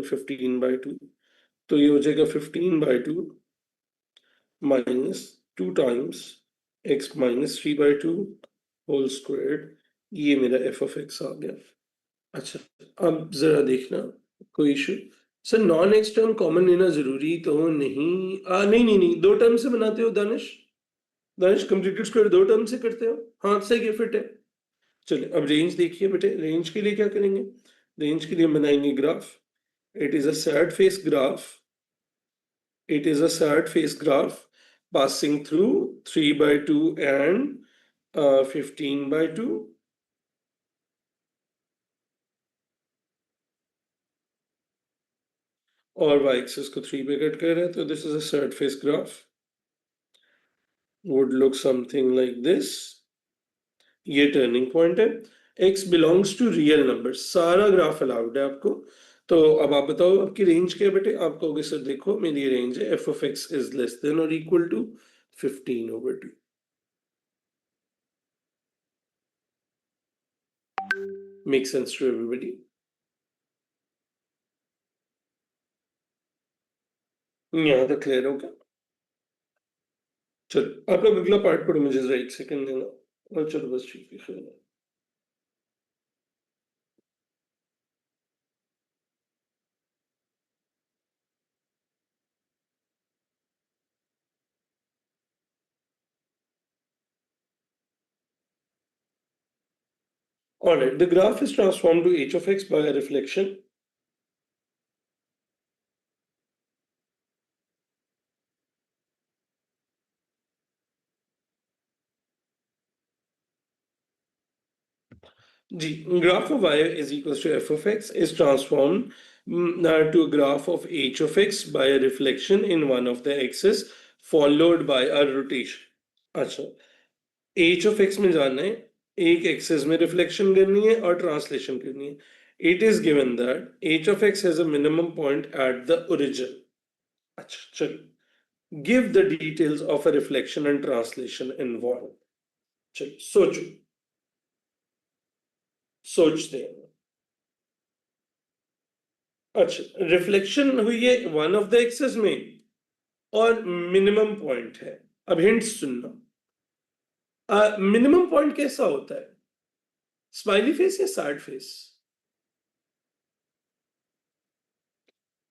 15/2, तो ये हो जाएगा 15/2 minus 2 times x minus 3/2 whole squared, ये मेरा f ऑफ x आ गया। अच्छा, अब जरा देखना कोई issue. Sir non x term common लेना जरूरी तो नहीं? नहीं, दो टर्म से बनाते हो दानिश? दानिश कंप्लीटेड स्क्वायर दो टर्म से करते हो? हाँ सही है, फिट है। चलिए अब रेंज देखिए बेटे, रेंज के लिए क्या करेंगे? रेंज के लिए बनाएंगे graph. It is a sad face graph, it is a sad face graph passing through 3/2 and 15/2. और y axis को 3 पे कट कर रहे हैं, तो this is a sad face graph, would look something like this. ये टर्निंग पॉइंट है, x belongs to real number, सारा ग्राफ अलाउड है आपको। तो अब आप बताओ आपकी रेंज क्या है बेटे? आप कहोगे सर देखो मेरी रेंज है f of x is less than or equal to 15/2। Make sense to everybody? यहाँ तक क्लियर हो गया? चलो आप लोग अगला पार्ट पढ़ो, मुझे जरा 1 सेकंड देना। और चलो बस ठीक है, खैर है। All right, the graph is transformed to h of x by a reflection. Ji, graph of y is equals to f of x is transformed to a graph of h of x by a reflection in one of the axes followed by a rotation. अच्छा, h of x में जानना है, एक axis में reflection करनी है और translation करनी है। It is given that h of x has a minimum point at the origin. अच्छा चलो, give the details of a reflection and translation involved. चलो सोचो, सोचते हैं। अच्छा, रिफ्लेक्शन हुई है वन ऑफ द एक्सेस में और मिनिमम पॉइंट है। अब हिंट्स सुनना, मिनिमम पॉइंट कैसा होता है? स्माइली फेस या sad face?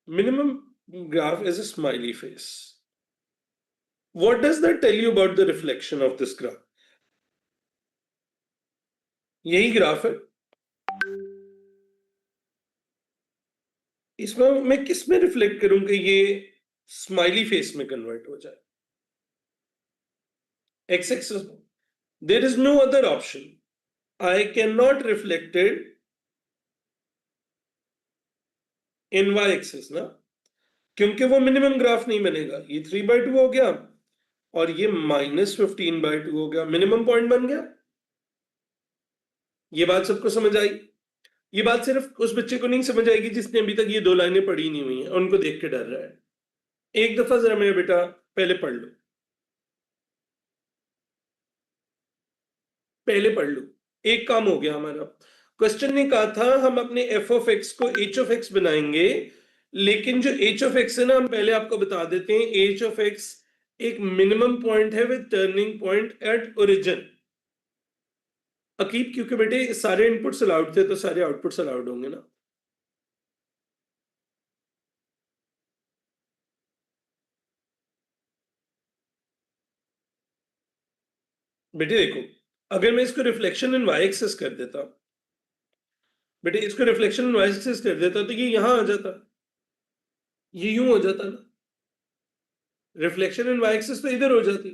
Minimum graph is a smiley face. What does that tell you about the reflection of this graph? यही ग्राफ है, इसमें मैं किस में रिफ्लेक्ट करूं कि ये स्माइली फेस में कन्वर्ट हो जाए? X axis. There is no other option, I can not reflected in y axis ना, क्योंकि वो मिनिमम ग्राफ नहीं बनेगा। ये 3/2 हो गया और ये -15/2 हो गया, मिनिमम पॉइंट बन गया। ये बात सबको समझ आई? ये बात सिर्फ उस बच्चे को नहीं समझ आएगी जिसने अभी तक ये दो लाइनें पढ़ी नहीं हुई हैं, उनको देख के डर रहा है। एक दफा जरा मेरे बेटा पहले पढ़ लो, पहले पढ़ लो, एक काम हो गया हमारा। क्वेश्चन ने कहा था हम अपने एफ ऑफ एक्स को एच ऑफ एक्स बनाएंगे, लेकिन जो एच ऑफ एक्स है ना, हम पहले आपको बता देते हैं, एच ऑफ एक्स एक मिनिमम पॉइंट है with turning point at origin. Aqib क्योंकि बेटे सारे इनपुट्स अलाउड थे तो सारे आउटपुट्स अलाउड होंगे ना। बेटे देखो, अगर मैं इसको रिफ्लेक्शन इन वाई एक्सिस कर देता, बेटे इसको रिफ्लेक्शन इन वाई एक्सिस कर देता तो ये यहां आ जाता, ये यूं हो जाता ना। रिफ्लेक्शन इन वाई एक्सिस तो इधर हो जाती,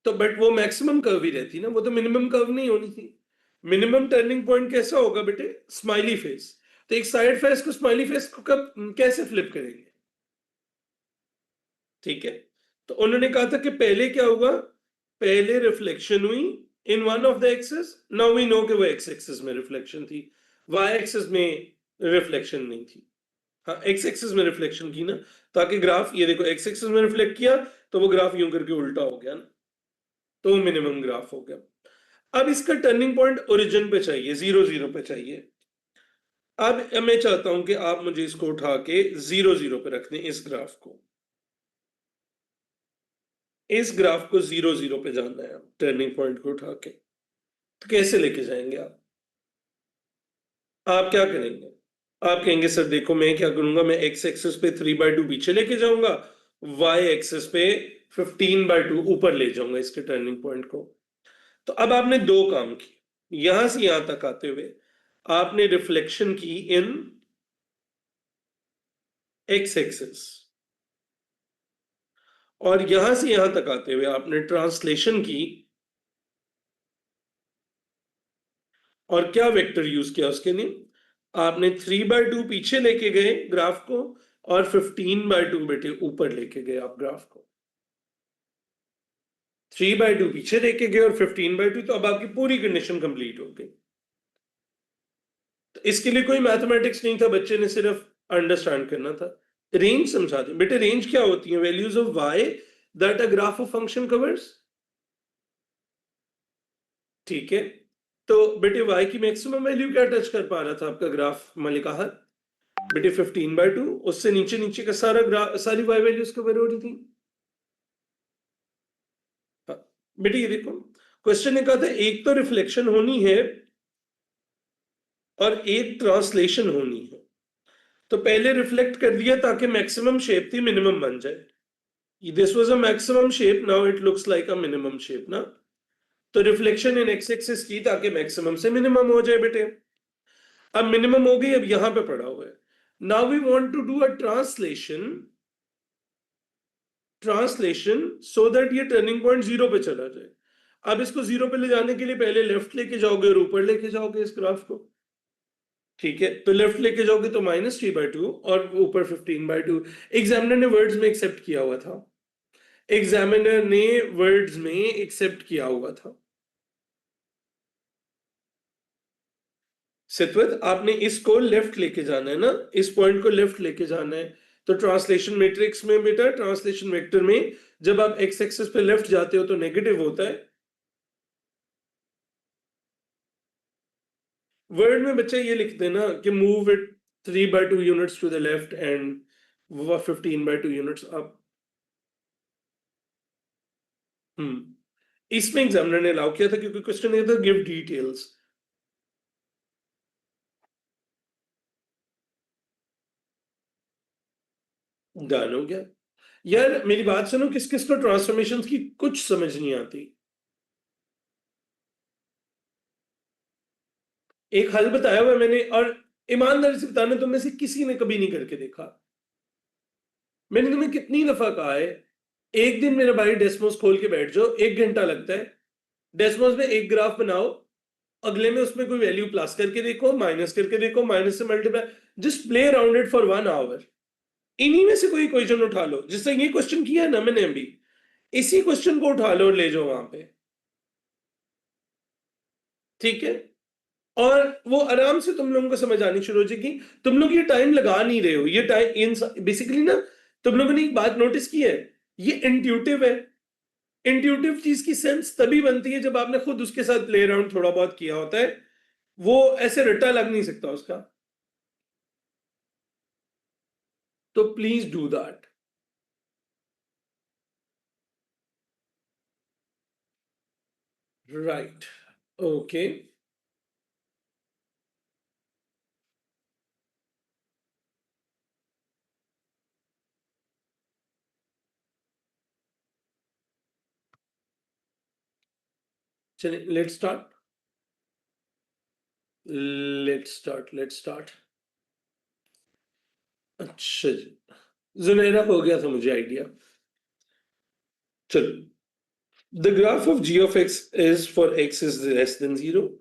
तो बट वो मैक्सिमम कर्व ही रहती ना, वो तो मिनिमम कर्व नहीं होनी थी। मिनिमम टर्निंग पॉइंट कैसा होगा बेटे? Smiley face. तो एक साइड फेस को स्माइली फेस को कब कैसे फ्लिप करेंगे? ठीक है, तो उन्होंने कहा था कि पहले क्या होगा, पहले रिफ्लेक्शन हुई in one of the axis, now we know कि वो एक्स एक्सिस में रिफ्लेक्शन थी, वाई एक्सिस में रिफ्लेक्शन नहीं थी। हाँ, एक्स एक्सिस में रिफ्लेक्शन की ना, ताकि ग्राफ ये देखो एक्स एक्सिस में रिफ्लेक्ट किया तो वो ग्राफ यूं करके उल्टा हो गया ना, तो मिनिमम ग्राफ हो गया। अब इसका टर्निंग पॉइंट ओरिजिन पे चाहिए, 0 0 पे चाहिए। अब मैं चाहता हूं कि आप मुझे इसको उठा के 0 0 पे रख दें, इस ग्राफ को। इस ग्राफ को 0 0 पे जाना है, टर्निंग पॉइंट को उठा के। तो कैसे लेके जाएंगे आप क्या करेंगे? आप कहेंगे सर देखो मैं क्या करूंगा, मैं एक्स एक्सिस पे 3/2 पीछे लेके जाऊंगा, वाई एक्सिस पे 15/2 ऊपर ले जाऊंगा इसके टर्निंग पॉइंट को। तो अब आपने दो काम किए, यहां से यहां तक आते हुए आपने रिफ्लेक्शन की इन एक्स एक्सिस, और यहां से यहां तक आते हुए आपने ट्रांसलेशन की, और क्या वेक्टर यूज किया उसके लिए? आपने 3/2 पीछे लेके गए ग्राफ को, और 15/2 बेटे ऊपर लेके गए आप ग्राफ को। 3/2 पीछे लेके गए और 15/2, तो अब आपकी पूरी कंडीशन कंप्लीट हो गई। तो इसके लिए कोई मैथमेटिक्स नहीं था, बच्चे ने सिर्फ अंडरस्टैंड करना था। रेंज समझा दें बेटे, रेंज क्या होती है? Values of y that a graph of function covers. ठीक है, तो बेटे वाई की मैक्सिमम वैल्यू क्या टच कर पा रहा था आपका ग्राफ मलिकाहत? बेटे 15/2, उससे नीचे नीचे का सारा ग्राफ, सारी वाई वैल्यूज कवर हो रही थी। हाँ, बेटे ये देखो, क्वेश्चन ने कहा था एक तो रिफ्लेक्शन होनी है और एक ट्रांसलेशन होनी है। तो पहले रिफ्लेक्ट कर दिया ताकि मैक्सिमम शेप थी मिनिमम बन जाए। This was a maximum shape, now it looks like a minimum shape ना। तो रिफ्लेक्शन इन एक्स एक्सिस की ताकि मैक्सिमम से मिनिमम हो जाए बेटे। अब मिनिमम हो गई, अब यहां पे पड़ा हुआ है। Now we want to do a translation so that ये टर्निंग पॉइंट 0 पे चला जाए। अब इसको 0 पे ले जाने के लिए पहले लेफ्ट लेके जाओगे और ऊपर लेके जाओगे इस ग्राफ को। ठीक है, तो लेफ्ट लेके जाओगे तो -3/2 और ऊपर 15/2। एग्जामिनर ने वर्ड्स में एक्सेप्ट किया हुआ था, एग्जामिनर ने वर्ड्स में एक्सेप्ट किया हुआ था। सिद्धार्थ आपने इसको लेफ्ट लेके जाना है ना, इस पॉइंट को लेफ्ट लेके जाना है। तो ट्रांसलेशन मैट्रिक्स में बेटा, ट्रांसलेशन वेक्टर में जब आप एक्स एक्सिस पे लेफ्ट जाते हो तो नेगेटिव होता है। वर्ड में बच्चा ये लिख देना कि move it 3/2 units to the left and 15/2 units up. इसमें एग्जामिनर ने अलाउ किया था क्योंकि क्वेश्चन ये था गिव डिटेल्स। डन हो गया। यार मेरी बात सुनो, किस किस को ट्रांसफॉर्मेशंस की कुछ समझ नहीं आती? एक हल बताया हुआ है मैंने, और ईमानदारी से बताना, तुम में से किसी ने कभी नहीं करके देखा। मैंने तुम्हें कितनी दफा कहा है, एक दिन मेरे भाई डेस्मोस खोल के बैठ जाओ, 1 घंटा लगता है। डेस्मोस में एक ग्राफ बनाओ, अगले में उसमें कोई वैल्यू प्लस करके देखो, माइनस करके देखो, माइनस से multiply, just play around it for 1 hour. इन्हीं में से कोई क्वेश्चन उठा लो, जिससे ये क्वेश्चन किया है ना मैंने अभी, इसी क्वेश्चन को उठा लो और ले जाओ वहां पे। ठीक है, और वो आराम से तुम लोगों को समझ आनी शुरू हो जाएगी। तुम लोग ये टाइम लगा नहीं रहे हो, ये टाइम इन बेसिकली ना, तुम लोगों ने एक बात नोटिस की है, ये इंट्यूटिव है। इंट्यूटिव चीज की सेंस तभी बनती है जब आपने खुद उसके साथ प्ले अराउंड थोड़ा बहुत किया होता है। वो ऐसे रट्टा लग नहीं सकता उसका। तो please do that. Right, okay. चलिए लेट्स स्टार्ट। अच्छा जी, जुनैरा हो गया था मुझे आइडिया। चलो, the graph of g of x is for x is less than 0.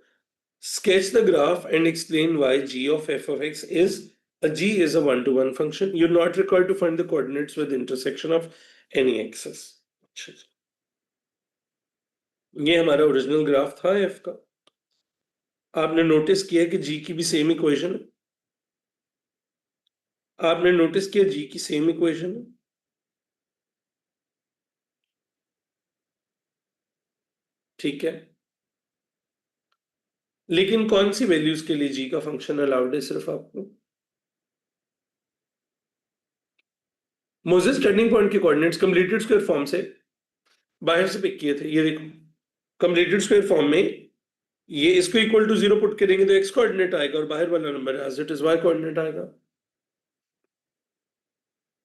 Sketch the graph and explain why g of f of x is a g is a one-to-one function. You're not required to find the coordinates with intersection of any axis. अच्छा जी। ये हमारा original graph था f का। आपने notice किया कि g की भी सेम इक्वेशन है। आपने नोटिस किया g की सेम इक्वेशन है। ठीक है, लेकिन कौन सी वैल्यूज के लिए जी का फंक्शन अलाउड है सिर्फ आपको? मोजेस टर्निंग पॉइंट के कोऑर्डिनेट्स कंप्लीटेड स्क्वायर फॉर्म से बाहर से पिक किए थे, ये देखो कंप्लीटेड स्क्वायर फॉर्म में ये इसको इक्वल टू 0 पुट करेंगे तो एक्स कोऑर्डिनेट आएगा और बाहर वाला number as it is Y coordinate आएगा।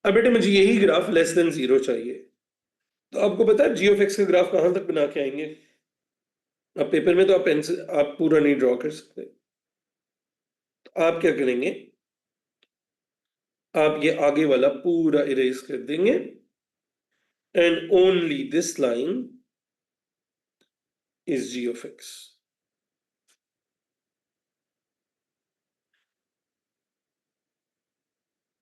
अब बेटे मुझे यही ग्राफ लेस देन 0 चाहिए, तो आपको पता है जी ऑफ एक्स का ग्राफ कहां तक बना के आएंगे? अब पेपर में तो आप पेंसिल आप पूरा नहीं ड्रॉ कर सकते, तो आप क्या करेंगे, आप ये आगे वाला पूरा इरेज कर देंगे and only this line is G of X.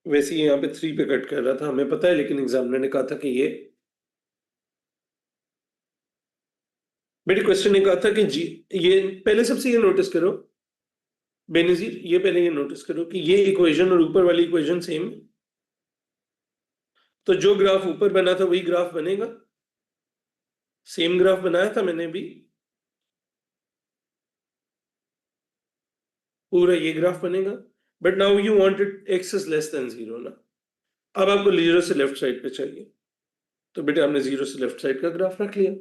वैसे यहाँ पे 3 पे कट कर रहा था हमें पता है, लेकिन एग्जामिनर ने कहा था कि ये बेटे क्वेश्चन ने कहा था कि जी, ये पहले सबसे ये नोटिस करो बेनजीर, ये पहले ये नोटिस करो कि ये इक्वेशन और ऊपर वाली इक्वेशन सेम, तो जो ग्राफ ऊपर बना था वही ग्राफ बनेगा, सेम ग्राफ बनाया था मैंने भी, पूरा ये ग्राफ बनेगा। But now you want it x is less than 0 ना, अब आपको 0 से लेफ्ट साइड पे चाहिए, तो बेटे हमने 0 से लेफ्ट साइड का ग्राफ रख लिया।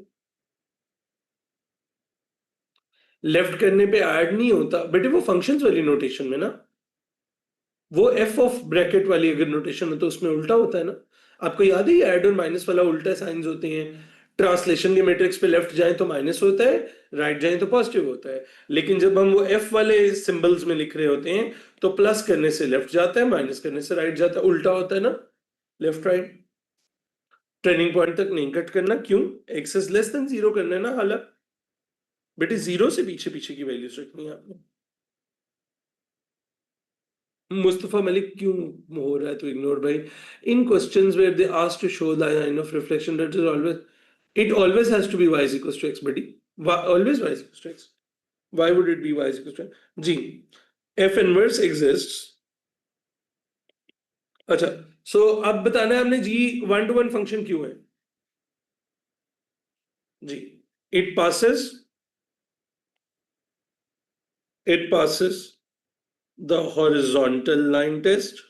लेफ्ट करने पे ऐड नहीं होता बेटे, वो फंक्शंस वाली नोटेशन में ना, वो एफ ऑफ ब्रैकेट वाली अगर नोटेशन हो तो उसमें उल्टा होता है ना। आपको याद है ऐड और माइनस वाला उल्टा साइंस होते हैं, ट्रांसलेशन के मैट्रिक्स पे लेफ्ट जाए तो माइनस होता है, राइट जाए तो पॉजिटिव होता है, लेकिन जब हम वो एफ वाले सिंबल्स में लिख रहे होते हैं तो प्लस करने से लेफ्ट जाता है, माइनस करने से राइट जाता है, उल्टा होता है ना, लेफ्ट राइट। टर्निंग पॉइंट तक नहीं कट करना, क्यों? एक्स इज लेस देन 0 करना है ना, हालांकि बेटे 0 से पीछे पीछे की वैल्यूज रखनी है आपने। मुस्तफा मलिक क्यों हो रहा है तो इग्नोर भाई? In questions where they ask to show the line of reflection, that is always it always has to be y is equals to x buddy, always y is equals to x, why would it be y is equals to x? जी, f inverse exists। अच्छा, सो अब बताना है हमने जी 1 to 1 function क्यों है। जी, it passes it passes the horizontal line test,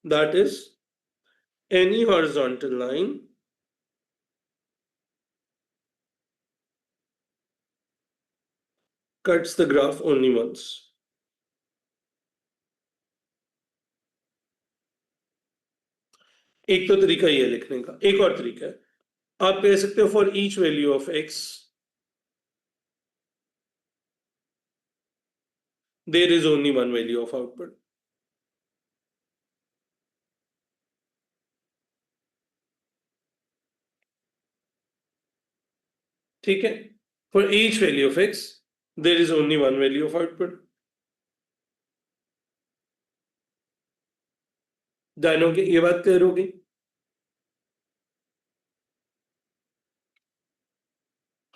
that is any horizontal line cuts the graph only once। एक तो तरीका ये है लिखने का, एक और तरीका है, आप कह सकते हो for each value of x there is only one value of output. ठीक है, for each value of x there is only one value of output. जानोगे ये बात करोगे?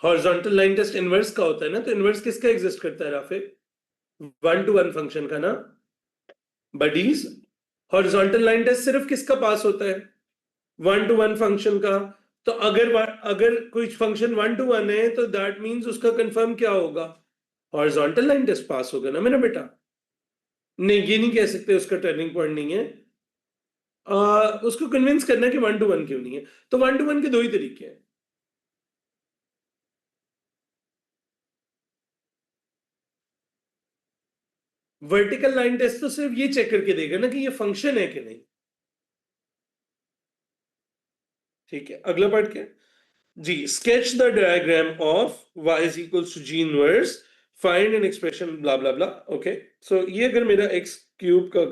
हॉरिजॉन्टल लाइन टेस्ट इनवर्स का होता है ना, तो इनवर्स किसका एग्जिस्ट करता है राफे? 1 to 1 फंक्शन का ना बडीज। हॉरिजॉन्टल लाइन टेस्ट सिर्फ किसका पास होता है? 1 to 1 फंक्शन का। तो अगर कोई फंक्शन 1 to 1 है तो दैट मीन्स उसका कंफर्म क्या होगा? हॉरिजॉन्टल लाइन टेस्ट पास होगा ना मेरा बेटा। नहीं, ये नहीं कह सकते उसका टर्निंग पॉइंट नहीं है। उसको कन्विंस करना कि 1 to 1 क्यों नहीं है, तो 1 to 1 के दो ही तरीके हैं। वर्टिकल लाइन टेस्ट तो सिर्फ ये चेक करके देगा ना कि ये फंक्शन है कि नहीं। ठीक है, अगला पार्ट क्या है? जी, sketch the diagram of y is equals to g inverse, find an expression blah blah blah. Okay, so ये अगर मेरा एक्स क्यूब का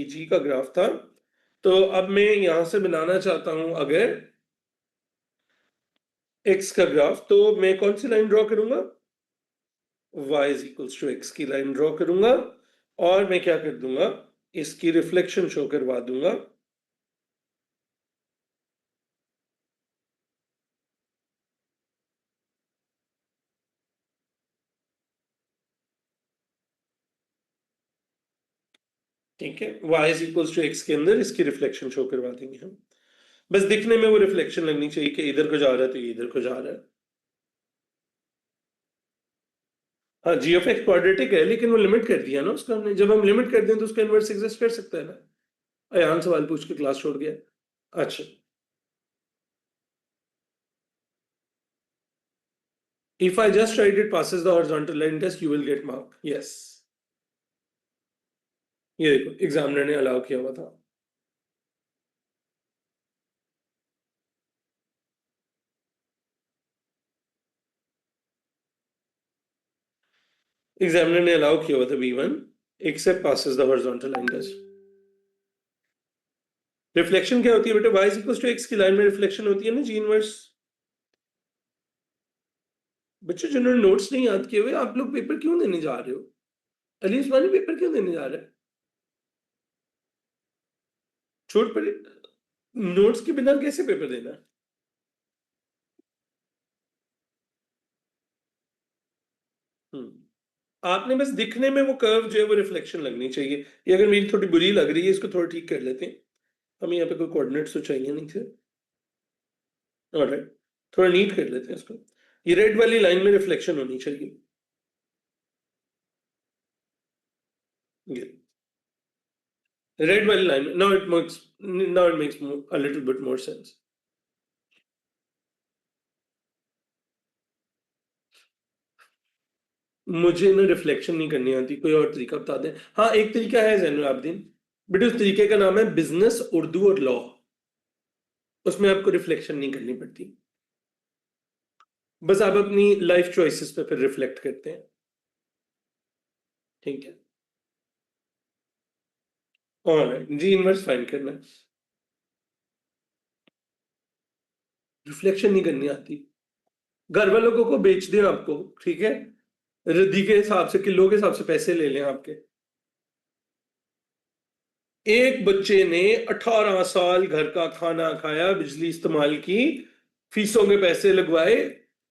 जी का ग्राफ था, तो अब मैं यहां से बनाना चाहता हूं अगर एक्स का ग्राफ, तो मैं कौन सी लाइन ड्रॉ करूंगा? y is equals to X की लाइन ड्रॉ करूंगा, और मैं क्या कर दूंगा, इसकी रिफ्लेक्शन शो करवा दूंगा। ठीक है, y is equals to X के अंदर इसकी रिफ्लेक्शन शो करवा देंगे हम। बस दिखने में वो रिफ्लेक्शन लगनी चाहिए कि इधर को जा रहा है तो ये इधर को जा रहा है। हाँ जी ऑफ एक्स क्वाड्रेटिक है लेकिन वो लिमिट कर दिया ना उसका हमने, जब हम लिमिट कर दें तो उसका इनवर्स एग्जिस्ट कर सकता है ना। अयान सवाल पूछ के क्लास छोड़ गया। अच्छा, if I just write it passes the horizontal line test you will get mark, yes। ये देखो एग्जामिनर ने अलाउ किया हुआ था। एग्जामिनर ने अलाउ किया हुआ था V1 except passes the horizontal line test। Reflection क्या होती है बेटा, y is equals to x की लाइन में रिफ्लेक्शन होती है ना जी इनवर्स। बच्चों जिन्होंने नोट्स नहीं याद किए हुए आप लोग पेपर क्यों देने जा रहे हो? अली उस्मानी पेपर क्यों देने जा रहे हैं? छोड़ पड़े, नोट्स के बिना कैसे पेपर देना? आपने बस दिखने में वो कर्व जो है वो रिफ्लेक्शन लगनी चाहिए। ये अगर मेरी थोड़ी बुरी लग रही है इसको थोड़ा ठीक कर लेते हैं। हमें यहाँ पे कोई कोऑर्डिनेट्स तो चाहिए नहीं थे। ऑलराइट, थोड़ा नीट कर लेते हैं इसको। ये रेड वाली लाइन में रिफ्लेक्शन होनी चाहिए। ये रेड वाली लाइन में, now it makes a little bit more sense. मुझे ना रिफ्लेक्शन नहीं करनी आती, कोई और तरीका बता दें। हाँ एक तरीका है जैनुल आबदीन, बट उस तरीके का नाम है बिजनेस उर्दू और लॉ। उसमें आपको रिफ्लेक्शन नहीं करनी पड़ती, बस आप अपनी लाइफ चॉइसेस पे फिर रिफ्लेक्ट करते हैं। ठीक है, ऑलराइट जी इनवर्स फाइंड करना है। रिफ्लेक्शन नहीं करनी आती, घर वालों को बेच दें आपको, ठीक है, रद्दी के हिसाब से किलो के हिसाब से पैसे ले लें आपके। एक बच्चे ने 18 साल घर का खाना खाया, बिजली इस्तेमाल की, फीसों के पैसे लगवाए,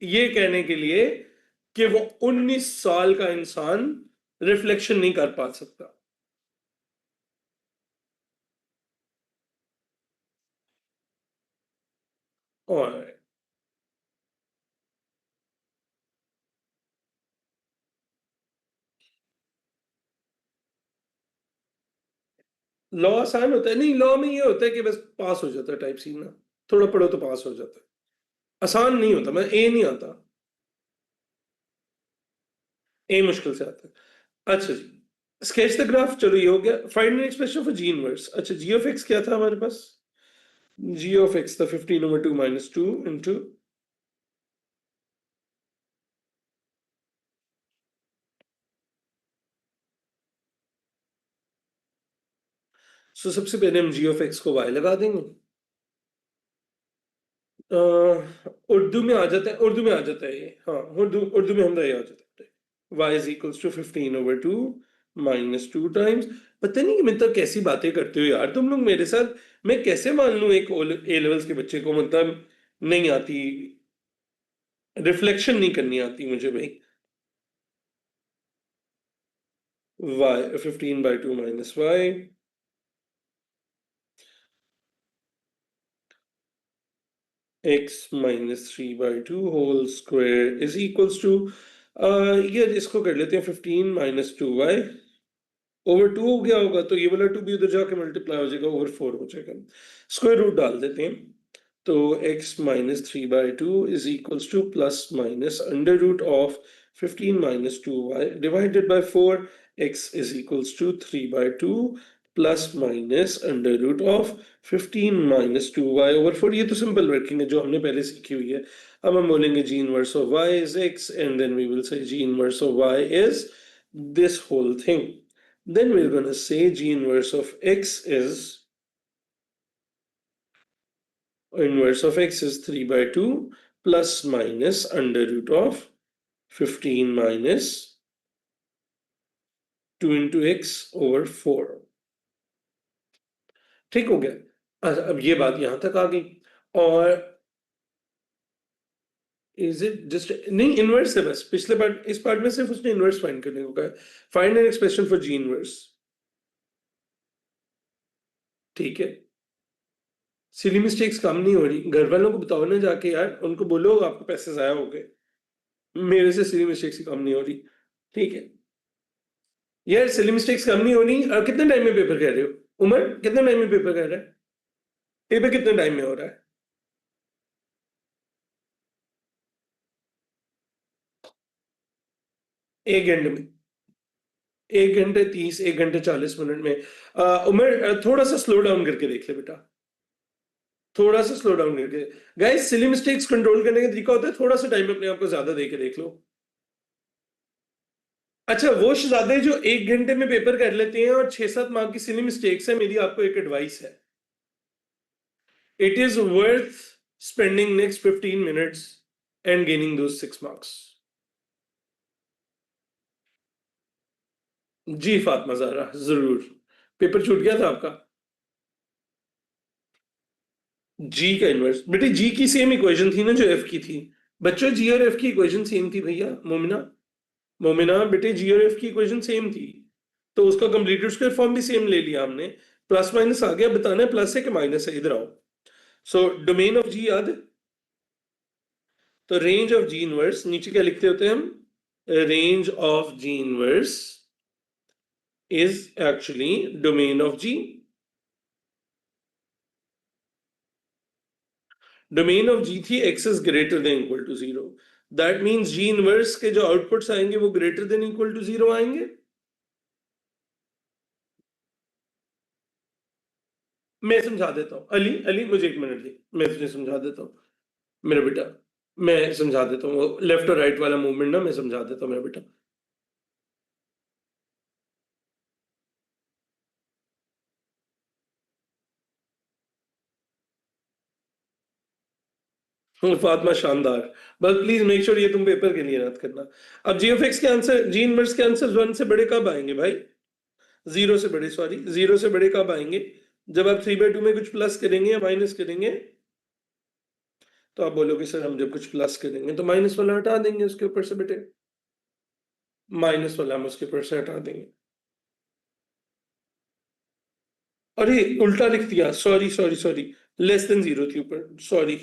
ये कहने के लिए कि वो 19 साल का इंसान रिफ्लेक्शन नहीं कर पा सकता। और लॉ आसान होता है, नहीं लॉ में ये होता है कि बस पास हो जाता है टाइप सी ना, थोड़ा पढ़ो तो पास हो जाता है। आसान नहीं होता, मैं ए नहीं आता, ए मुश्किल से आता है। अच्छा जी, स्केच द ग्राफ, चलो ये हो गया। Find an expression for ji inverse. अच्छा जी ऑफ एक्स क्या था हमारे पास? जी ऑफ एक्स था 15/2 - 2 इंटू, सो सबसे पहले हम जी ऑफ एक्स को वाई लगा देंगे। उर्दू में आ जाता है, उर्दू में आ जाता है ये, हाँ उर्दू उर्दू में हमारा ये आ जाता है, y is equals to 15/2 - 2 times. पता नहीं कि मतलब कैसी बातें करते हो यार तुम लोग मेरे साथ। मैं कैसे मान लूं एक ए लेवल्स के बच्चे को, मतलब नहीं आती, रिफ्लेक्शन नहीं करनी आती मुझे भाई। y 15/2 - y x - 3/2 whole square is equals to, ये इसको कर लेते हैं 15 - 2y ओवर 2 हो गया होगा तो ये वाला 2 भी उधर जाके मल्टीप्लाई हो जाएगा, ओवर 4 हो जाएगा। स्क्वायर रूट डाल देते हैं, तो x - 3/2 is equals to plus minus under root of 15 - 2y divided by 4। x is equals to 3/2 plus minus under root of 15 - 2y over 4। ये तो सिंपल वर्किंग है जो हमने पहले सीखी हुई है। अब हम बोलेंगे g inverse of y is x and then we will say g inverse of y is this whole thing। Then we're going to say g inverse of x is, inverse of x is 3/2 plus minus under root of 15 minus 2 into x over 4। ठीक हो गया? अब ये बात यहां तक आ गई। और इज इट जस्ट, नहीं इनवर्स है बस, पिछले पार्ट इस पार्ट में सिर्फ उसने इनवर्स फाइंड करने को कहा है। Find an expression for ji inverse. ठीक है, सिली मिस्टेक्स कम नहीं हो रही, घर वालों को बताओ ना जाके यार, उनको बोलो आपके पैसे जाया हो गए। मेरे से सिली मिस्टेक्स ही कम नहीं हो रही। ठीक है यार, सिली मिस्टेक्स कम नहीं होनी। कितने टाइम में पेपर कह रहे हो? उमर कितने टाइम में पेपर कह रहा है? पेपर कितने टाइम में हो रहा है? 1 घंटे में? 1 घंटे 30, 1 घंटे 40 मिनट में। उमर थोड़ा सा स्लो डाउन करके देख ले बेटा, थोड़ा सा स्लो डाउन करके। गाइस, सिली मिस्टेक्स कंट्रोल करने का तरीका होता है थोड़ा सा टाइम अपने आप को ज्यादा दे के देख लो। अच्छा, वो शहजादे जो 1 घंटे में पेपर कर लेते हैं और 6-7 मार्क की सिली मिस्टेक्स है, मेरी आपको एक एडवाइस है, it is worth spending next 15 minutes and gaining those 6 marks. जी फातिमा ज़हरा, जरूर। पेपर छूट गया था आपका? जी का इनवर्स बेटे, जी की सेम इक्वेशन थी ना जो एफ की थी। बच्चों, जी और एफ की इक्वेशन सेम थी भैया। मोमिना, मोमिना बेटे, जी और एफ की इक्वेशन सेम थी, तो उसका कंप्लीटेड स्क्वायर फॉर्म भी सेम ले लिया हमने। प्लस माइनस आ गया, बताना है प्लस है कि माइनस है, इधर आओ। सो डोमेन ऑफ जी याद है? तो रेंज ऑफ जी इनवर्स नीचे क्या लिखते होते हैं हम? Range of g inverse is actually domain of g. Domain of g थी x is greater than equal to 0। That means g inverse के जो आउटपुट्स आएंगे वो ग्रेटर देन इक्वल टू 0 आएंगे। मैं समझा देता हूँ अली, अली मुझे 1 मिनट दी, मैं तुझे समझा देता हूँ मेरा बेटा। मैं समझा देता हूँ, वो लेफ्ट और राइट वाला मूवमेंट ना मैं समझा देता हूँ मेरा बेटा। फातिमा शानदार। बस प्लीज मेक श्योर ये तुम पेपर के लिए याद करना। अब जी ऑफ एक्स के आंसर, जी इनवर्स के आंसर 1 से बड़े कब आएंगे भाई? 0 से बड़े, सॉरी 0 से बड़े कब आएंगे? जब आप 3/2 में कुछ प्लस करेंगे या माइनस करेंगे, तो आप बोलोगे सर हम जब कुछ प्लस करेंगे तो माइनस वाला हटा देंगे उसके ऊपर से बेटे, माइनस वाला हम उसके ऊपर से हटा देंगे। अरे उल्टा लिख दिया, sorry sorry sorry, less than 0 थी ऊपर, सॉरी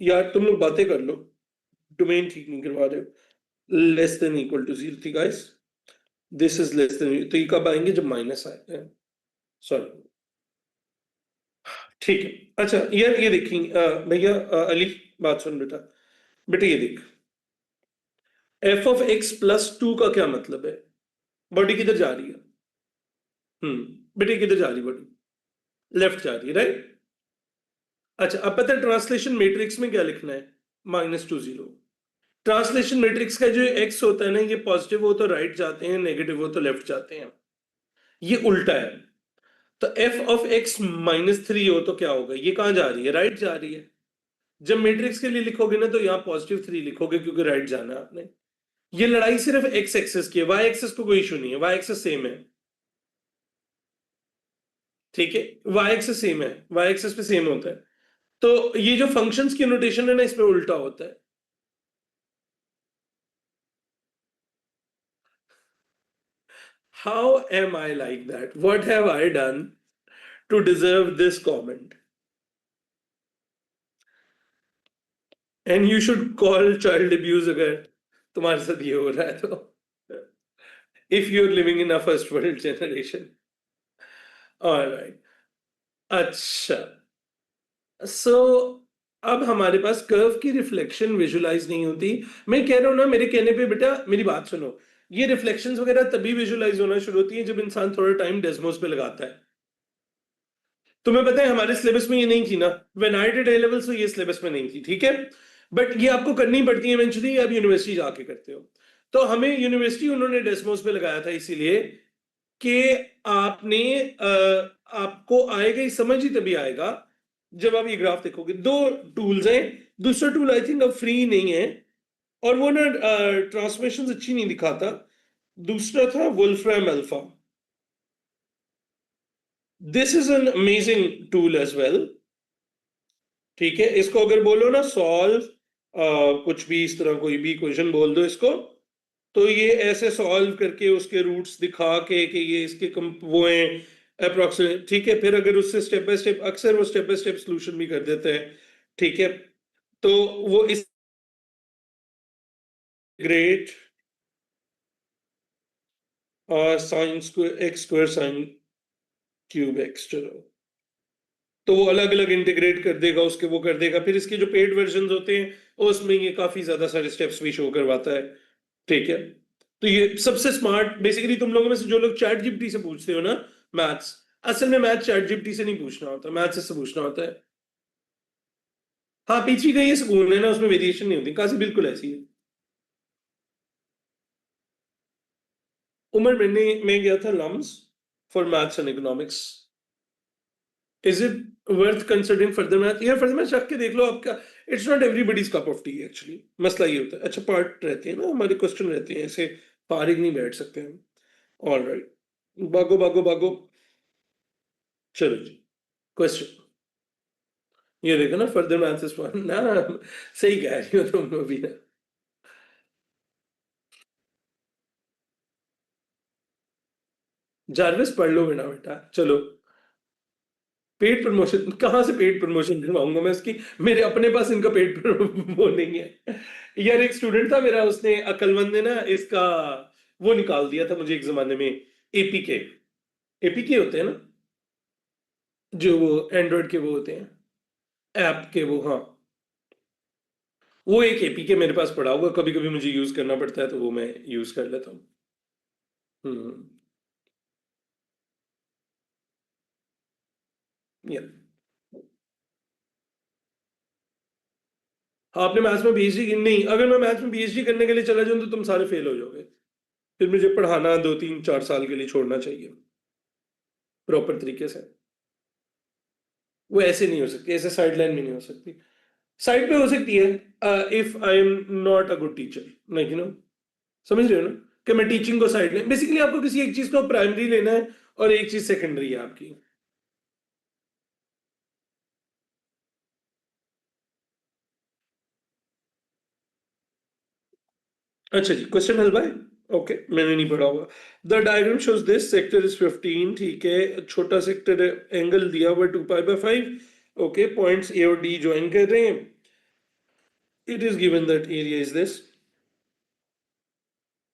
यार, तुम लोग बातें कर लो, डोमेन ठीक नहीं करवा रहे हो। लेस देन इक्वल टू 0 थी guys, this is less than, तो ये कब आएंगे? जब माइनस आए, सॉरी। ठीक है। अच्छा यार ये देखिए भैया, अली बात सुन बेटा, बेटा ये देख, एफ ऑफ एक्स प्लस 2 का क्या मतलब है? बॉडी किधर जा रही है? बेटे किधर जा रही है बॉडी? लेफ्ट जा रही है, राइट? अच्छा, अब पता है ट्रांसलेशन मैट्रिक्स में क्या लिखना है? -2 0। ट्रांसलेशन मैट्रिक्स का जो एक्स होता है ना, ये पॉजिटिव हो तो राइट जाते हैं, नेगेटिव हो तो लेफ्ट जाते हैं, ये उल्टा है। तो एफ ऑफ एक्स -3 हो तो क्या होगा? ये कहां जा रही है? राइट जा रही है। जब मैट्रिक्स के लिए लिखोगे ना तो यहाँ +3 लिखोगे, क्योंकि राइट जाना है आपने। ये लड़ाई सिर्फ एक्स एक्सेस की है, वाई एक्सेस को कोई इशू नहीं है, वाई एक्सेस सेम है। ठीक है, वाई एक्सेस सेम है, वाई एक्सेस पे सेम होता है। तो ये जो फंक्शंस की नोटेशन है ना, इसमें उल्टा होता है। How am I like that? What have I done to deserve this comment? And you should call child abuse अगर तुम्हारे साथ ये हो रहा है तो, if you're living in a first world generation. All right. अच्छा, सो अब हमारे पास कर्व की रिफ्लेक्शन विजुलाइज नहीं होती। मैं कह रहा हूं ना, मेरे कहने पे बेटा मेरी बात सुनो, ये रिफ्लेक्शंस वगैरह तभी विजुलाइज होना शुरू होती है जब इंसान थोड़ा टाइम डेस्मोस पे लगाता है। तुम्हें पता है हमारे सिलेबस में ये नहीं थी ना, when I did A levels, तो ये सिलेबस में नहीं थी, ठीक है? बट ये आपको करनी पड़ती है इवेंचुअली, आप यूनिवर्सिटी जाके करते हो। तो हमें यूनिवर्सिटी उन्होंने डेस्मोस पे लगाया था इसीलिए कि आपने आपको आएगा ही, समझ ही तभी आएगा जब आप ये ग्राफ देखोगे। दो टूल्स हैं, दूसरा टूल आई थिंक अब फ्री नहीं है, और वो ना ट्रांसमिशन अच्छी नहीं दिखाता। दूसरा था Wolfram Alpha. This is an amazing tool as well. ठीक है, इसको अगर बोलो ना सॉल्व, कुछ भी इस तरह कोई भी क्वेश्चन बोल दो इसको, तो ये ऐसे सॉल्व करके उसके रूट्स दिखा के कि ये इसके वो हैं अप्रोक्सीमेट। ठीक है, फिर अगर उससे स्टेप बाय स्टेप, अक्सर वो स्टेप बाय स्टेप सोल्यूशन भी कर देते हैं। ठीक है, तो वो इस great sine square x square sine cube x, चलो तो वो अलग अलग इंटीग्रेट कर देगा, उसके वो कर देगा। फिर इसके जो पेड वर्जन होते हैं उसमें ये काफी ज्यादा सारे स्टेप्स भी शो करवाता है। ठीक है, तो ये सबसे स्मार्ट बेसिकली तुम लोगों में से जो लोग चैट जीपीटी से पूछते हो ना मैथ्स, असल में मैथ चैट जीपीटी से नहीं पूछना होता, मैथ से पूछना होता है। हाँ, पीछे का ये स्कूल है ना, उसमें वेरिएशन नहीं होती, काशी बिल्कुल ऐसी है। उमर मैं गया था LUMS for maths and economics. Is it worth considering further math? यार फर्दर मैथ रख के देख लो आपका। It's not everybody's cup of tea actually, मसला ये होता है। अच्छा पार्ट रहते हैं ना हमारे, क्वेश्चन रहते हैं, ऐसे फारिग नहीं बैठ सकते हम। ऑलराइट, भागो भागो भागो। चलो जी, क्वेश्चन ये देखो ना, फर्दर मैथ इज फन ना। सही कह रही हो तुम अभी ना। जारविस पढ़ लो बेटा बेटा, चलो। पेड प्रमोशन कहाँ से पेड प्रमोशन करवाऊंगा मैं इसकी? मेरे अपने पास इनका पेड वो नहीं है। यार एक स्टूडेंट था मेरा, उसने अक्लमंद ने ना इसका वो निकाल दिया था मुझे एक जमाने में, एपीके। एपीके होते हैं ना, जो वो एंड्रॉइड के वो होते हैं, ऐप के वो, हाँ। वो एक एपीके मेरे पास पड़ा हुआ, कभी कभी मुझे यूज करना पड़ता है तो वो मैं यूज कर लेता हूँ। हम्म। या आपने मैथ्स में पीएचडी की नहीं? अगर मैं मैथ्स में पीएचडी करने के लिए चला जाऊं तो तुम सारे फेल हो जाओगे। फिर मुझे पढ़ाना 2 3 4 साल के लिए छोड़ना चाहिए प्रॉपर तरीके से। वो ऐसे नहीं हो सकती, ऐसे साइड लाइन में नहीं हो सकती। साइड पे हो सकती है if I am not a good teacher, like समझ रहे हो ना, कि मैं टीचिंग को साइड लाइन, बेसिकली आपको किसी एक चीज को प्राइमरी लेना है और एक चीज सेकेंडरी है आपकी। अच्छा जी, क्वेश्चन हल भाई। ओके, मैंने नहीं पढ़ा हुआ। The diagram shows this sector is 15, ठीक है, छोटा सेक्टर एंगल दिया हुआ 2 pi by 5। Okay, points A और डी ज्वाइन कर रहे हैं। It is given that area is this.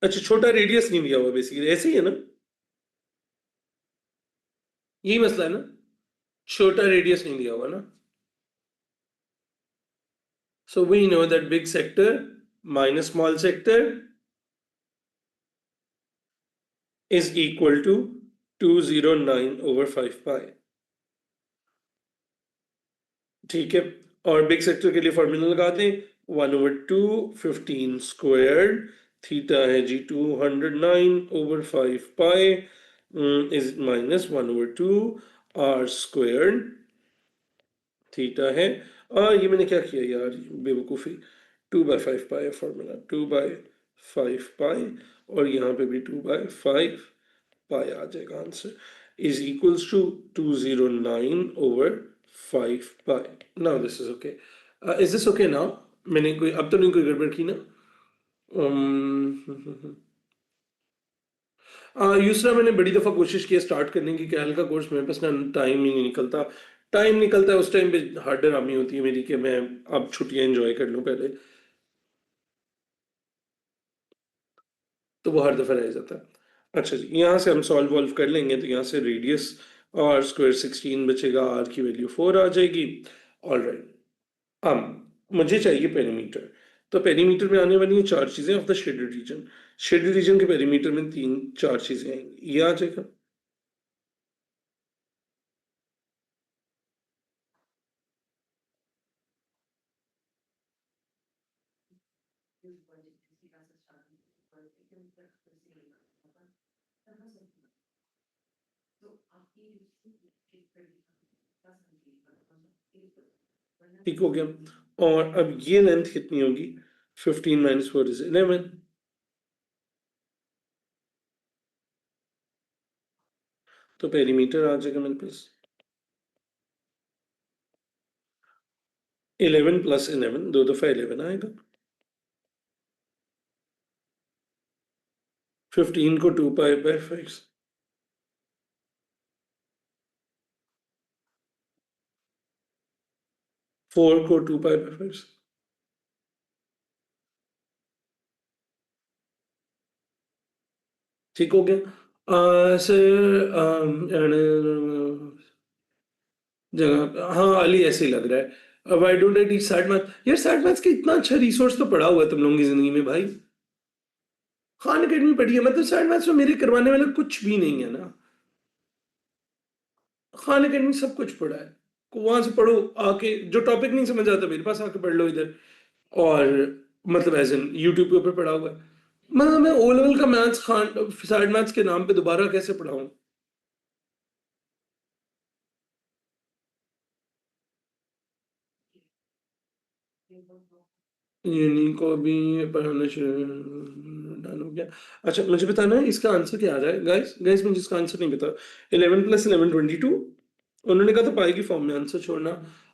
अच्छा, छोटा रेडियस नहीं दिया हुआ, बेसिकली ऐसे ही है ना, यही मसला है ना, छोटा रेडियस नहीं दिया हुआ ना। So we know that big sector minus small sector is equal to 209/5 pi. ठीक है, और बिग सेक्टर के लिए फॉर्मूला लगा दें, 1/2 15 स्क्वायर, थीटा है जी 209/5 pi is minus 1/2 r square, theta है। और ये मैंने क्या किया यार, बेवकूफ़ी। 2/5 पाई है फॉर्मूला, 2/5 पाई, और यहाँ पे भी 2/5 पाई आ जाएगा answer, is equals to 209/5 pi. Now this is okay. Is this okay now? मैंने कोई अब तो नहीं कोई गड़बड़ की ना? यूसरा मैंने बड़ी दफ़ा कोशिश की है स्टार्ट करने की, कैल का कोर्स, मेरे पास ना टाइम ही नहीं निकलता। टाइम निकलता है उस टाइम पे हार्ड ड्रामी होती है मेरी कि मैं अब छुट्टियां एंजॉय कर लूं पहले, तो वो हर दफ़ा रह जाता है। अच्छा जी, यहाँ से हम सॉल्व वॉल्व कर लेंगे, तो यहाँ से रेडियस r² 16 बचेगा, r की वैल्यू 4 आ जाएगी। ऑल राइट, मुझे चाहिए पेरीमीटर। तो पेरीमीटर में आने वाली है 4 चीजें of the shaded region. Shaded region के पेरीमीटर में 3 4 चीजें आएंगी, ये आ जाएगा। ठीक हो गया। और अब ये लेंथ कितनी होगी? 15 - 4 इज 11। तो पेरीमीटर आ जाएगा मेरे पास 11 + 11, 2 दफा 11 आएगा। 15 को 2 पाई बाय 5, 4 को 2 पाई बाय 5। ठीक हो गया। सर जगह हाँ अली ऐसे ही लग रहा है। Why don't I teach SAT math? यार सैट मैथ्स का इतना अच्छा रिसोर्स तो पड़ा हुआ है तुम लोगों की जिंदगी में भाई। खान अकेडमी पढ़ी है, मतलब सैट मैथ्स में मेरे करवाने वाला कुछ भी नहीं है ना। खान अकेडमी सब कुछ पढ़ा है, वहां से पढ़ो आके, जो टॉपिक नहीं समझ आता मेरे पास आके पढ़ लो इधर। और मतलब एज इन यूट्यूब के ऊपर पढ़ा हुआ है। मैं ओ लेवल का मैथ्स खान सैट मैथ्स के नाम पे दोबारा कैसे पढ़ाऊं? यूनिक को भी पढ़ाना शुरू डन हो गया। अच्छा मुझे बताना है इसका आंसर क्या आ रहा है गाइस, गाइस मुझे इसका आंसर नहीं पता। 11 + 11 22। उन्होंने कहा था पाई की फॉर्म में आंसर छोड़ना।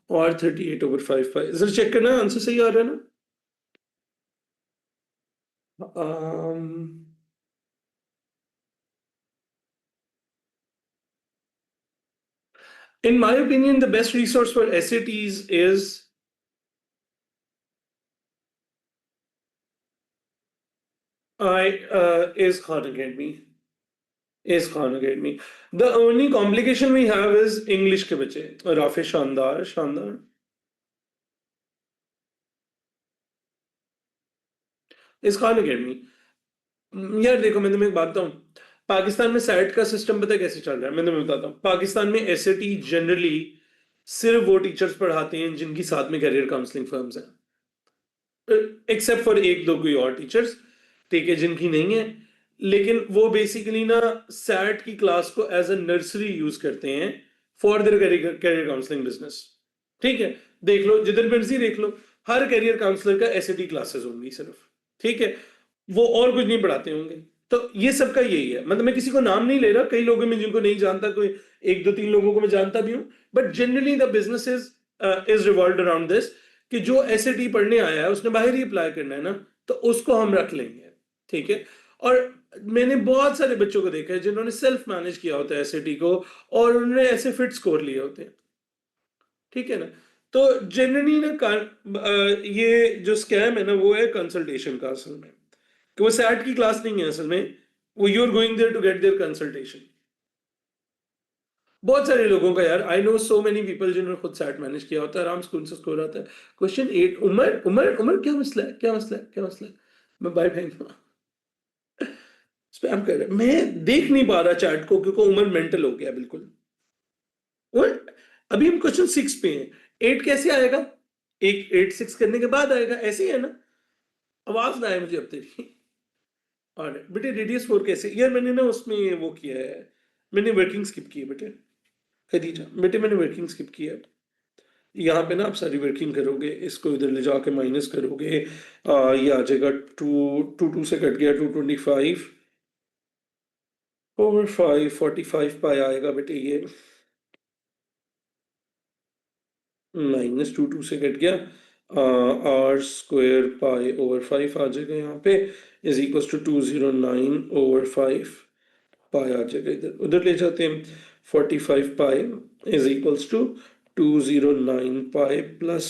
और 38/5 पाई, जरा चेक करना आंसर सही आ रहा है ना। um, in my opinion the best resource for SATs is Khan Academy. Is Khan Academy. The only complication we have is English के बच्चे, राफे शानदार शानदार। इस खान अकेडमी। यार देखो मैं तुम्हें एक बात बताऊं, पाकिस्तान में सैट का सिस्टम पता है कैसे चल रहा है, मैं तुम्हें बताता हूँ। पाकिस्तान में एसएटी जनरली सिर्फ वो टीचर्स पढ़ाते हैं जिनकी साथ में करियर काउंसलिंग फर्म्स हैं, एक्सेप्ट फॉर एक दो कोई और टीचर्स, ठीक है, जिनकी नहीं है। लेकिन वो बेसिकली ना सैट की क्लास को एज अ नर्सरी यूज करते हैं for their career counselling business. ठीक है, देख लो जिधर मर्जी देख लो, हर करियर काउंसलर का एसएटी क्लासेस होंगी सिर्फ। ठीक है, वो और कुछ नहीं पढ़ाते होंगे। तो ये सबका यही है, मतलब मैं किसी को नाम नहीं ले रहा, कई लोगों में जिनको नहीं जानता, कोई एक दो तीन लोगों को मैं जानता भी हूं। But generally the business is revolved around this, कि जो एसएटी पढ़ने आया है उसने बाहर ही अप्लाई करना है ना, तो उसको हम रख लेंगे। ठीक है। और मैंने बहुत सारे बच्चों को देखा है जिन्होंने सेल्फ मैनेज किया होता है एसएटी को, और उन्होंने ऐसे फिट स्कोर लिए होते हैं। ठीक है ना। तो जनरली ना ये जो स्कैम है ना वो है कंसल्टेशन का असल में, कि वो सैट की क्लास नहीं है असल में, वो you are going there to get their consultation. बहुत सारे लोगों का यार, I know so many people जिन्होंने खुद सैट मैनेज किया होता है, आराम से उनसे स्कोर आता है। क्वेश्चन 8, उमर उमर उमर क्या मसला है, क्या मसला है, क्या मसला है? मैं बाय भाई स्पैम कर रहा है, मैं देख नहीं पा रहा चैट को क्योंकि उमर मेंटल हो गया बिल्कुल। और अभी हम क्वेश्चन 6 पे हैं, 8 कैसे आएगा? एक 8 6 करने के बाद आएगा, ऐसे ही है ना। आवाज ना आए मुझे अब तेरी। और बेटे रेडियस 4 कैसे, यार मैंने ना उसमें वो किया है, मैंने वर्किंग स्किप की है बेटे। खदीजा बेटे मैंने वर्किंग स्किप की है। यहाँ पे ना आप सारी वर्किंग करोगे, इसको इधर ले जाके माइनस करोगे, ये आ जाएगा 2 से कट गया 225/5 45 पाई आएगा बेटे ये। -2 से कट गया, r² पाई/5 आ जाएगा यहाँ पे, इज इक्वल टू 209/5 पाई आ जाएगा, इधर उधर ले जाते हैं। 45 pi is equals to 209 pi plus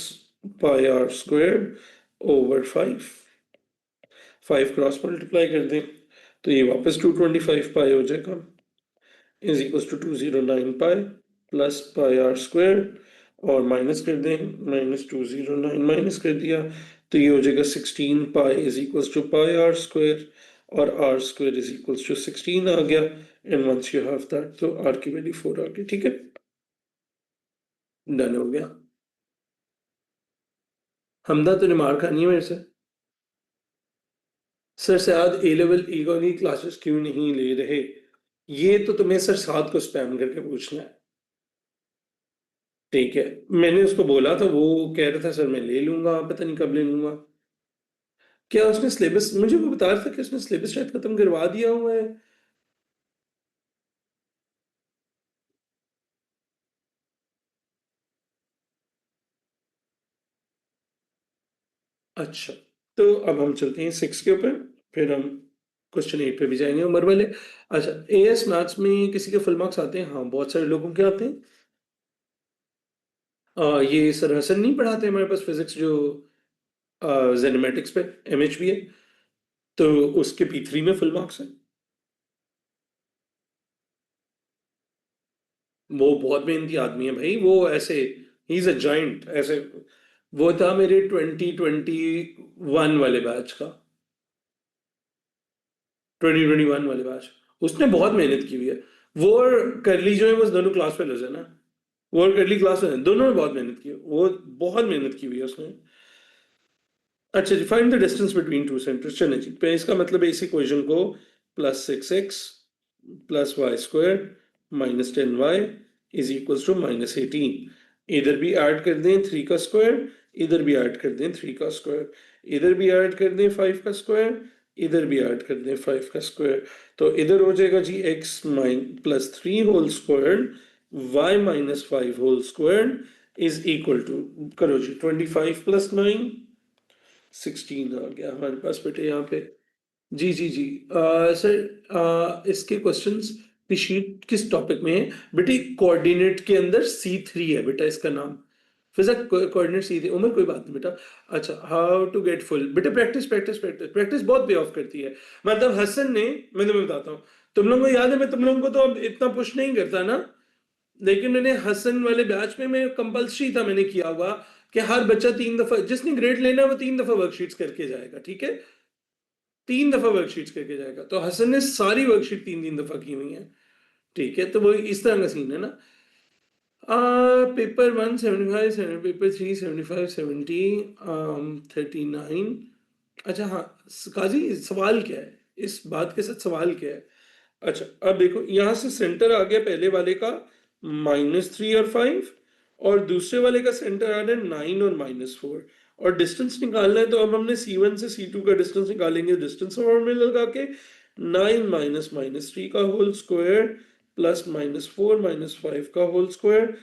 pi r²/5। 5 cross multiply कर दें तो ये वापस 225 पाई हो जाएगा, is equals to 209 pi plus pi r², और माइनस कर दें, -209 माइनस कर दिया तो ये हो जाएगा 16 pi is equals to pi r², और r² इज इक्वल्स टू 16 आ गया। And once you have that तो r की वैल्यू 4 आ गई। ठीक है, डन हो गया। हमदा तूने मार खानी है मेरे से। सर साद ए लेवल इकोनॉमी क्लासेस क्यों नहीं ले रहे? ये तो तुम्हें सर साद को स्पैम करके पूछना है। ठीक है, मैंने उसको बोला था, वो कह रहा था सर मैं ले लूंगा, पता नहीं कब ले लूंगा। क्या उसने सिलेबस, मुझे वो बता रहा था कि उसने सिलेबस शायद खत्म करवा दिया हुआ है। अच्छा, तो अब हम चलते हैं 6 के ऊपर, फिर हम क्वेश्चन 8 पे भी जाएंगे उम्र वाले। अच्छा, एएस मैथ्स में किसी के फुल मार्क्स आते हैं? हाँ बहुत सारे लोगों के आते हैं। ये सर हसन नहीं पढ़ाते हमारे पास फिजिक्स, जो जेनेमेटिक्स पे एमएच भी है, तो उसके P3 में फुल मार्क्स है। वो बहुत मेहनती आदमी है भाई, वो ऐसे ही इज अ जाइंट ऐसे। वो था मेरे 2021 वाले बैच का, 2021 वाले बैच। उसने बहुत मेहनत की हुई है। वो और करली जो है वो दोनों क्लास फेलोज है ना। वो और करली क्लास में है, दोनों ने बहुत मेहनत की है, वो बहुत मेहनत की हुई है उसने। अच्छा जी, find the distance between two centres. चलें जी, पे इसका मतलब है इस इक्वेशन को +6x plus Y square -10y is equal to -18। इधर भी ऐड कर दें 3 का स्क्वायर, इधर भी ऐड कर दें 3 का स्क्वायर, इधर भी ऐड कर दें 5 का स्क्वायर, इधर भी ऐड कर दें 5 का स्क्वायर। तो इधर हो जाएगा जी x +3 whole square y-5 whole square is equal to, करो जी, 25 + 9 16 आ गया हमारे पास बेटे यहाँ पे। जी जी जी। सर, इसके क्वेश्चंस की शीट किस टॉपिक में है बेटे? कोऑर्डिनेट के अंदर C3 है बेटा इसका नाम। फिजिक्स कोऑर्डिनेट C3, उम्र कोई बात नहीं बेटा। अच्छा, हाउ टू गेट फुल बेटे? प्रैक्टिस प्रैक्टिस प्रैक्टिस प्रैक्टिस बहुत पे ऑफ करती है। मतलब हसन ने, मैं तुम्हें बताता हूँ, तुम लोगों को याद है, मैं तुम लोगों को तो अब इतना पुश नहीं करता ना, लेकिन मैंने हसन वाले बैच में, मैं कंपल्सरी था, मैंने किया हुआ कि हर बच्चा 3 दफा, जिसने ग्रेड लेना है वो 3 दफा वर्कशीट्स करके जाएगा, ठीक है? 3 दफा वर्कशीट्स करके जाएगा। तो हसन ने सारी वर्कशीट 3 3 दफा की हुई है, ठीक है? तो वो इस तरह का सीन है ना। Paper 1 75, paper 3 75 70, 39। अच्छा हाँ, काजी सवाल क्या है, इस बात के साथ सवाल क्या है? अच्छा, अब देखो यहां से सेंटर आ गया पहले वाले का -3 और 5, और दूसरे वाले का सेंटर आ रहा है 9 और -4। और डिस्टेंस निकालना है, तो अब हमने C1 से C2 का डिस्टेंस निकालेंगे, डिस्टेंस फॉर्मूला लगा के। 9 माइनस -3 का होल स्क्वायर प्लस -4 -5 का होल स्क्वायर,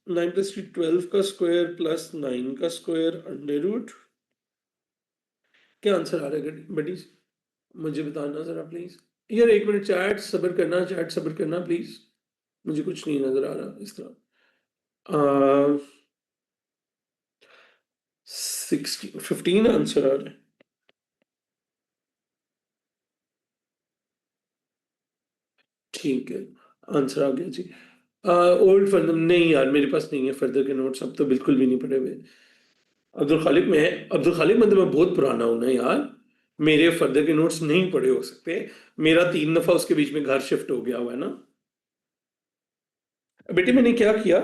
9 + 3 12 का स्क्वायर प्लस 9 का स्क्वायर अंडर रूट। क्या आंसर आ रहा है बडीज? मुझे बताना जरा प्लीज। यार एक मिनट, चैट सब्र करना, चैट सब्र करना प्लीज। मुझे कुछ नहीं नजर आ रहा इस तरह। 15 आंसर आ रहा है। ठीक है, आंसर आ गया जी। ओल्ड फर्दर नहीं यार, मेरे पास नहीं है फर्दर के नोट्स, अब तो बिल्कुल भी नहीं पढ़े हुए। अब्दुल खालिक में है, अब्दुल खालिक मतलब मैं बहुत पुराना हूं ना यार, मेरे फर्दर के नोट्स नहीं पढ़े हो सकते। मेरा 3 दफा उसके बीच में घर शिफ्ट हो गया हुआ है ना। बेटे मैंने क्या किया,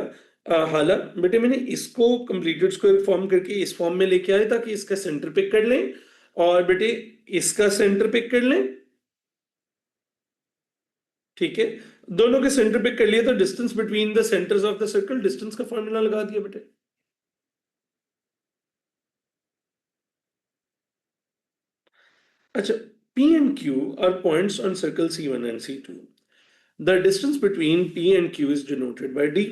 हालांकि बेटे मैंने इसको कंप्लीटेड स्क्वायर फॉर्म करके इस फॉर्म में लेके आया ताकि इसका सेंटर पिक कर लें, और बेटे इसका सेंटर पिक कर लें, ठीक है? दोनों के सेंटर पिक कर लिए तो distance between the centres of the circle, distance का फॉर्मूला लगा दिया बेटे। अच्छा, P and Q are points on circle C1 and C2. The distance between P and Q is denoted by D.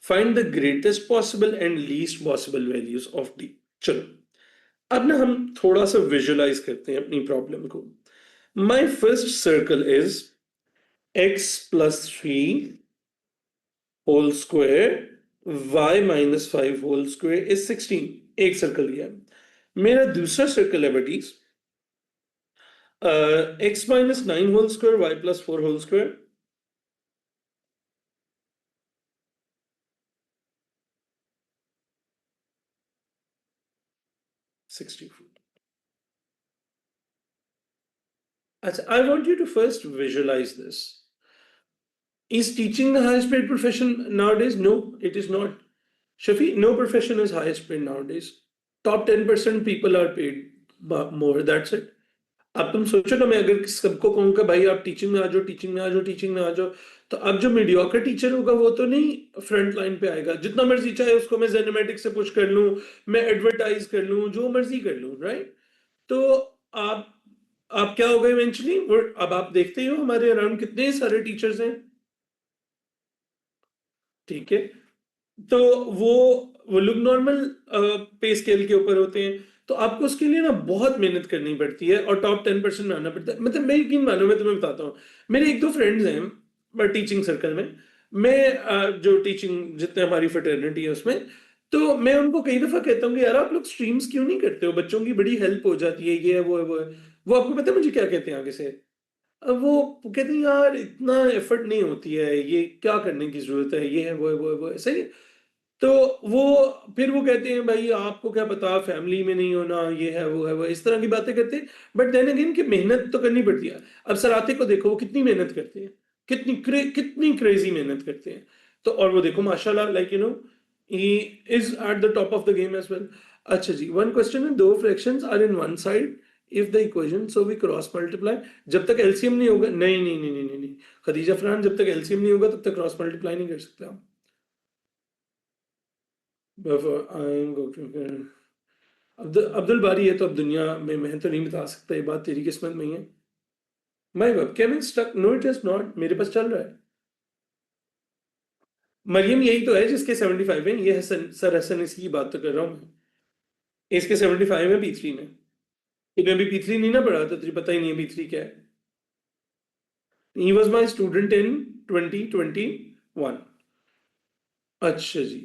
Find the greatest possible and least possible values of D. चलो, अब ना हम थोड़ा सा विजुअलाइज करते हैं अपनी problem को। My first circle is x + 3 whole square y-5 whole square is 16। एक सर्कल लिया। मेरा दूसरा सर्कल है बटीज x-9 whole square y+4 whole square 64। अच्छा, I want you to first visualize this. Is teaching the highest paid profession nowadays? No, it is not. Shafi, no profession is highest paid nowadays. Top 10% people are paid more. That's it. अब तुम सोचो ना, मैं अगर सबको कहूँगा भाई आप टीचिंग में आ जाओ, टीचिंग में आ जाओ, टीचिंग में आ जाओ, तो अब जो मीडियोकर टीचर होगा वो तो नहीं फ्रंट लाइन पे आएगा। जितना मर्जी चाहे उसको मैं जेनेमेटिक्स से पुश कर लूँ, मैं एडवर्टाइज कर लूँ, जो मर्जी कर लूँ, राइट? तो आप आप क्या होगा इवेंचुअली? अब आप देखते ही हो हमारे अराउंड कितने सारे टीचर्स हैं, ठीक है? तो वो वो लोग नॉर्मल पे स्केल के ऊपर होते हैं, तो आपको उसके लिए ना बहुत मेहनत करनी पड़ती है और टॉप 10% में आना पड़ता है। मतलब मैं यकीन मानो, मैं तुम्हें बताता हूँ, मेरे एक दो फ्रेंड्स हैं टीचिंग सर्कल में। मैं जो टीचिंग जितने हमारी फ्रेटर्निटी है उसमें, तो मैं उनको कई दफा कहता हूँ कि यार आप लोग स्ट्रीम्स क्यों नहीं करते हो, बच्चों की बड़ी हेल्प हो जाती है, ये है वो है वो है। वो आपको पता है मुझे क्या कहते हैं आगे से? अब वो कहते हैं यार इतना एफर्ट नहीं होती है, ये क्या करने की जरूरत है, ये है वो है वो है वो है, सही है। तो वो फिर वो कहते हैं भाई आपको क्या पता, फैमिली में नहीं होना, ये है वो है वो है, इस तरह की बातें करते हैं। बट देन अगेन कि मेहनत तो करनी पड़ती है। अब सराते को देखो वो कितनी मेहनत करते हैं, कितनी क्रेजी मेहनत करते हैं। तो और वो देखो माशाल्लाह, like he is at the top of the game as well. अच्छा जी, वन क्वेश्चन है, दो fractions are in one side if the equation so we cross multiply. जब तक एलसीएम नहीं होगा, नहीं नहीं नहीं नहीं नहीं नहीं, खदीजा फरहान, जब तक एलसीएम नहीं होगा तब तक क्रॉस मल्टीप्लाई नहीं कर सकते हम। अब्दुल बारी है तो अब दुनिया में मैं तो नहीं बता सकता, ये बात तेरी किस्मत में ही है। My webcam is stuck, no it is not, मेरे पास चल रहा है। मरियम यही तो है जिसके 75 है, ये हसन, सर हसन इसी की बात तो कर रहा हूँ मैं। इसके 75 है P3 में। इन्हें भी P3 नहीं ना पढ़ा तो तुझे पता ही नहीं है P3 क्या है। He was my student in 2021। अच्छा जी।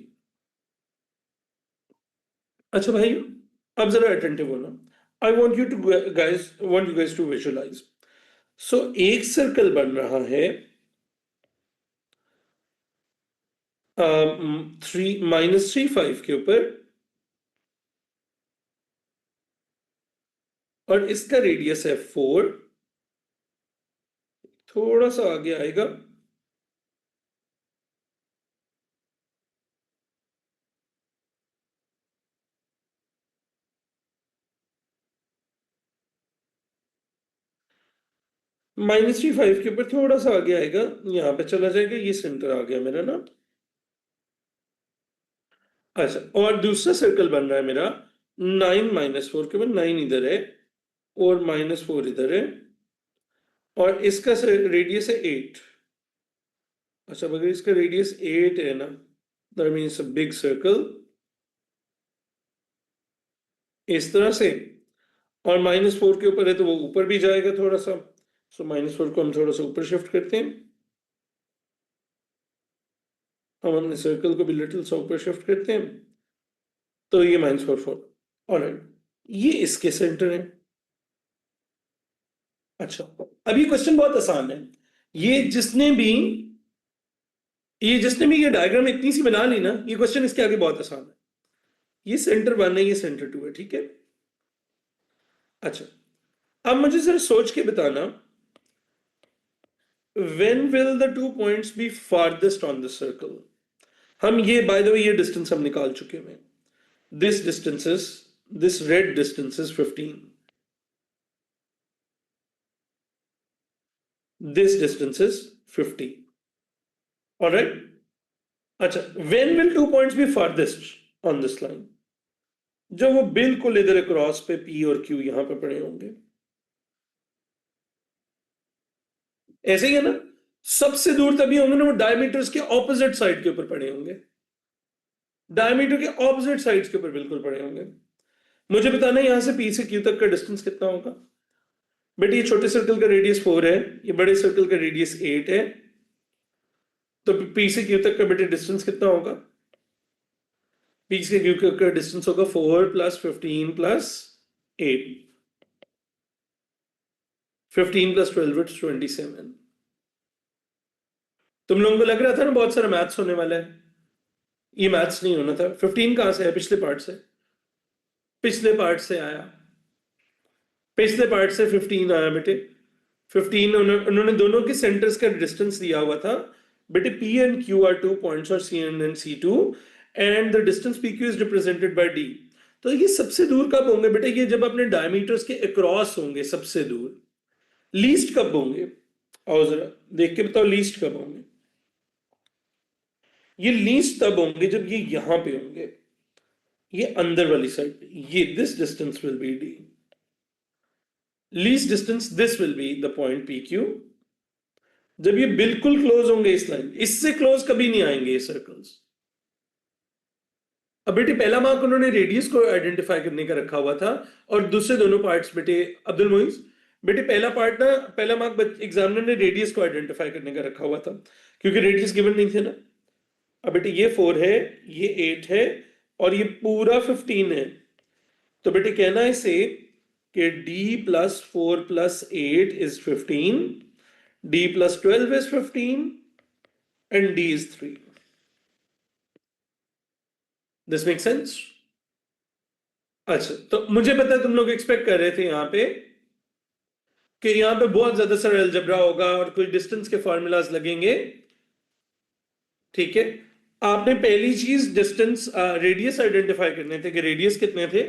अच्छा भाई, अब जरा अटेंटिव होना। I want you to guys want you guys to visualise. So एक सर्कल बन रहा है 3 -3 5 के ऊपर, और इसका रेडियस है 4। थोड़ा सा आगे आएगा, -3 5 के ऊपर थोड़ा सा आगे आएगा, यहां पे चला जाएगा, ये सेंटर आ गया मेरा ना। अच्छा, और दूसरा सर्कल बन रहा है मेरा 9 -4 के ऊपर, 9 इधर है और -4 इधर है, और इसका रेडियस है 8। अच्छा, अगर इसका रेडियस 8 है ना, that means a big circle इस तरह से, और -4 के ऊपर है तो वो ऊपर भी जाएगा थोड़ा सा। सो -4 को हम थोड़ा सा ऊपर शिफ्ट करते हैं, हम अपने सर्कल को भी लिटिल सा ऊपर शिफ्ट करते हैं, तो ये -4 4। ऑलराइट, ये इसके सेंटर है। अच्छा, अभी क्वेश्चन बहुत आसान है। ये जिसने भी ये डायग्राम इतनी सी बना ली ना, ये क्वेश्चन इसके आगे बहुत आसान है। ये सेंटर 1 है, ये सेंटर 2 है, ठीक है। अच्छा, अब मुझे जरा सोच के बताना, when will the 2 points be farthest on the circle? हम ये, बाय द वे, ये डिस्टेंस हम निकाल चुके हैं। This distance is, this red distance is 15, this distance is 50। Alright. अच्छा, when will 2 points be farthest on this line? जब वो बिल्कुल इधर क्रॉस पे P और Q यहां पे पड़े होंगे, ऐसे ही है ना। सबसे दूर तभी होंगे ना, वो डायमीटर्स के ऑपोजिट साइड के ऊपर पड़े होंगे, डायमीटर के ऑपोजिट साइड्स के ऊपर बिल्कुल पड़े होंगे। मुझे बताना यहां से P से Q तक का डिस्टेंस कितना होगा। बेटे, ये छोटे सर्कल का रेडियस 4 है, ये बड़े सर्कल का रेडियस 8 है, तो P से Q तक का बेटे डिस्टेंस कितना होगा। P से Q का डिस्टेंस होगा 4 + 15 + 8, 15 + 12 इट्स 27। तुम लोगों को लग रहा था ना बहुत सारा मैथ्स होने वाला है, ये मैथ्स नहीं होना था। 15 कहां से है, पिछले पार्ट से, पिछले पार्ट से आया, पिछले पार्ट से 15 आया बेटे। 15 उन्होंने दोनों के सेंटर्स का डिस्टेंस दिया हुआ था बेटे। P and Q are 2 points और C and C2 and the distance PQ is represented by D। तो ये सबसे दूर कब होंगे बेटे, ये जब अपने डायमीटर्स के अक्रॉस होंगे सबसे दूर। लीस्ट कब होंगे, आओ जरा देख के बताओ, लीस्ट कब होंगे। ये लीस्ट तब होंगे जब ये यहां पे होंगे, ये अंदर वाली साइड पे, ये this distance will be D। Least distance this will be the point PQ। जब ये बिल्कुल क्लोज होंगे इस लाइन, इससे क्लोज कभी नहीं आएंगे ये सर्कल्स। अब बेटे पहला मार्क उन्होंने रेडियस को आइडेंटिफाई करने का रखा हुआ था, और दूसरे दोनों पार्ट्स बेटे अब्दुल मोइज, बेटे पहला पार्ट ना, पहला मार्क एग्जामिनर ने रेडियस को आइडेंटिफाई करने का रखा हुआ था, क्योंकि रेडियस गिवन नहीं थे ना। अब बेटे ये 4 है, ये 8 है, और ये पूरा 15 है। तो बेटे कहना है से कि d plus 4 plus 8 is 15, d plus 12 is 15 and d is 3. This makes sense? अच्छा, तो मुझे पता है तुम लोग एक्सपेक्ट कर रहे थे यहां पे कि यहां पे बहुत ज्यादा सारा अलजेब्रा होगा और कोई डिस्टेंस के फॉर्मूलाज लगेंगे। ठीक है, आपने पहली चीज डिस्टेंस रेडियस आइडेंटिफाई करने थे कि रेडियस कितने थे,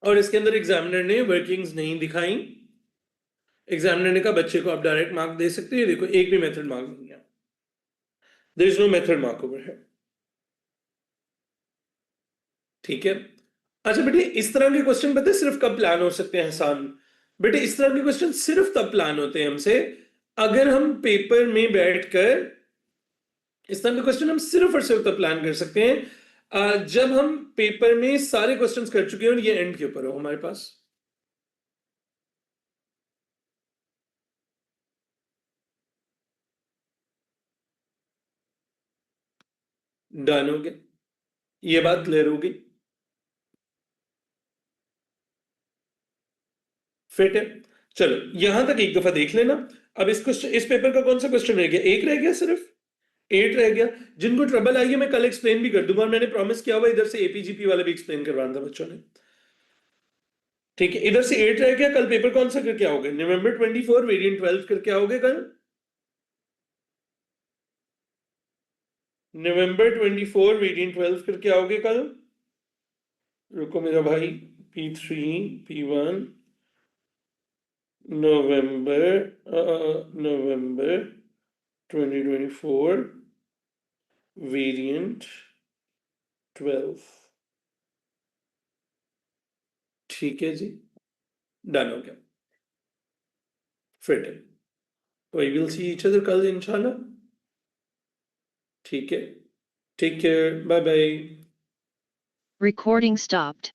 और इसके अंदर एग्जामिनर ने वर्किंग्स नहीं दिखाई। एग्जामिनर ने कहा बच्चे को आप डायरेक्ट मार्क दे सकते हैं, देखो एक भी मेथड मार्क नहीं है, there is no method mark over है। ठीक है, अच्छा बेटे इस तरह के क्वेश्चन पता है सिर्फ कब प्लान हो सकते हैं हसान? बेटे इस तरह के क्वेश्चन सिर्फ तब प्लान होते हैं हमसे अगर हम पेपर में बैठकर, इस तरह के क्वेश्चन हम सिर्फ और सिर्फ तब प्लान कर सकते हैं जब हम पेपर में सारे क्वेश्चंस कर चुके हैं और ये एंड के ऊपर हो हमारे पास। डन हो गया, ये बात क्लियर होगी, फिट है। चलो यहां तक एक दफा देख लेना। अब इस पेपर का कौन सा क्वेश्चन रह गया? एक रह गया, सिर्फ 8 रह गया। जिनको ट्रबल आई है मैं कल एक्सप्लेन भी कर दूंगा, और मैंने प्रॉमिस किया हुआ इधर से एपीजीपी वाला भी एक्सप्लेन करवाना था बच्चों ने। ठीक है, इधर से 8 रह गया, कल पेपर कौन सा करके आओगे? नवंबर 24 वेरिएंट 12 करके आओगे कल। नवंबर 24 वेरिएंट 12 करके आओगे कल। रुको मेरा भाई, P3 P1 नवंबर 2024 वेरिएंट 12। ठीक है जी, डन हो गया, फिट है। We will see each other कल इंशाल्लाह। ठीक है, take care, bye bye. Recording stopped.